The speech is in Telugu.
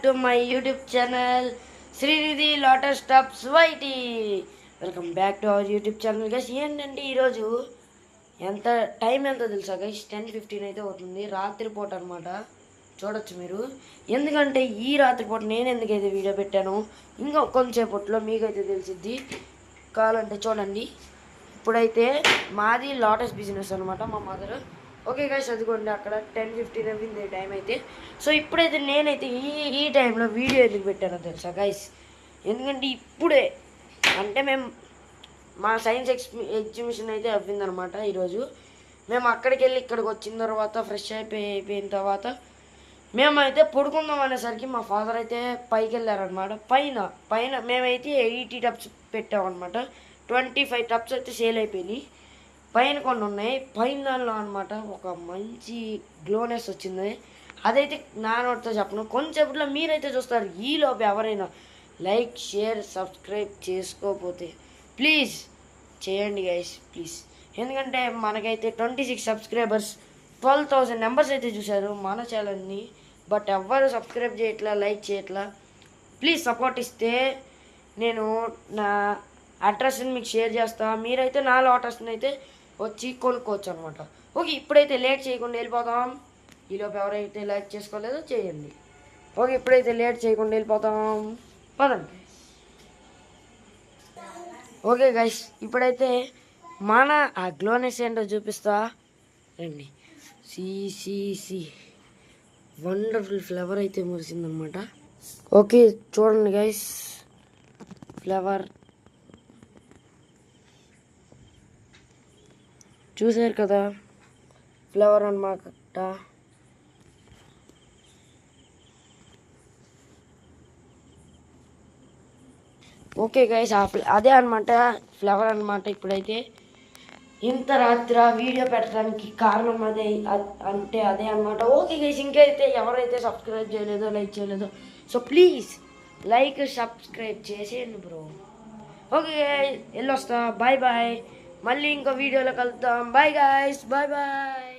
to my YouTube channel Srinidhi Lotus Tops YT. Welcome back to our YouTube channel guys. ఏంటంటే ఈరోజు టైం ఎంతో తెలుసా గైస్? 10:15 అయితే అవుతుంది, రాత్రిపూట అనమాట. చూడొచ్చు మీరు. ఎందుకంటే ఈ రాత్రిపూట నేను ఎందుకైతే వీడియో పెట్టాను ఇంకా కొంచెంసేపట్లో మీకైతే తెలిసిద్ది. కావాలంటే చూడండి. ఇప్పుడైతే మాది లోటస్ బిజినెస్ అనమాట, మా మదర్. ఓకే గైస్, అదిగోండి అక్కడ 10:15 అయింది టైం అయితే. సో ఇప్పుడైతే నేనైతే ఈ టైంలో వీడియో ఎందుకు పెట్టానో తెలుసా గైస్? ఎందుకంటే ఇప్పుడే అంటే మా సైన్స్ ఎగ్జిబిషన్ అయితే అవ్విందనమాట ఈరోజు. మేము అక్కడికి వెళ్ళి ఇక్కడికి వచ్చిన తర్వాత ఫ్రెష్ అయిపోయిన తర్వాత మేమైతే పడుకుందాం అనేసరికి మా ఫాదర్ అయితే పైకి వెళ్ళారనమాట. పైన మేమైతే 80 టబ్స్ పెట్టామన్నమాట. 25 టబ్స్ అయితే సేల్ అయిపోయినాయి. పైన కొన్ని ఉన్నాయి. పైన దానిలో అనమాట ఒక మంచి గ్లోనెస్ వచ్చింది. అదైతే నా నోటితో చెప్పను, కొంచెంలో మీరైతే చూస్తారు. ఈలోపు ఎవరైనా లైక్, షేర్, సబ్స్క్రైబ్ చేసుకోకపోతే ప్లీజ్ చేయండి గైస్, ప్లీజ్. ఎందుకంటే మనకైతే 26 సబ్స్క్రైబర్స్, 12,000 మెంబర్స్ అయితే చూశారు మన ఛానల్ని. బట్ ఎవ్వరు సబ్స్క్రైబ్ చేయట్లా, లైక్ చేయట్లా. ప్లీజ్ సపోర్ట్ ఇస్తే నేను నా అడ్రస్ని మీకు షేర్ చేస్తా. మీరైతే నా లోటస్ని అయితే వచ్చి కొనుక్కోవచ్చు అనమాట. ఓకే, ఇప్పుడైతే లేట్ చేయకుండా వెళ్ళిపోతాం. ఈలోపు ఎవరైతే లైక్ చేసుకోలేదో చేయండి. ఓకే, ఇప్పుడైతే లేట్ చేయకుండా వెళ్ళిపోతాం, పదండి. ఓకే గైస్, ఇప్పుడైతే మన ఆ గ్లోనెస్ ఏంటో చూపిస్తా రండి. సి వండర్ఫుల్ ఫ్లేవర్ అయితే మురిసిందనమాట. ఓకే చూడండి గైస్, ఫ్లేవర్ చూసారు కదా, ఫ్లేవర్ అన్నమాట. ఓకే గైస్, అదే అనమాట ఫ్లేవర్ అనమాట. ఇప్పుడైతే ఇంత రాత్రి వీడియో పెట్టడానికి కారణం అదే అనమాట. ఓకే గైస్, ఇంకైతే ఎవరైతే సబ్స్క్రైబ్ చేయలేదో, లైక్ చేయలేదో, సో ప్లీజ్ లైక్, సబ్స్క్రైబ్ చేసేయండి బ్రో. ఓకే గైస్, వెళ్ళొస్తా. Bye bye. మళ్ళీ ఇంకో వీడియోలో కలుద్దాం. Bye guys, bye bye.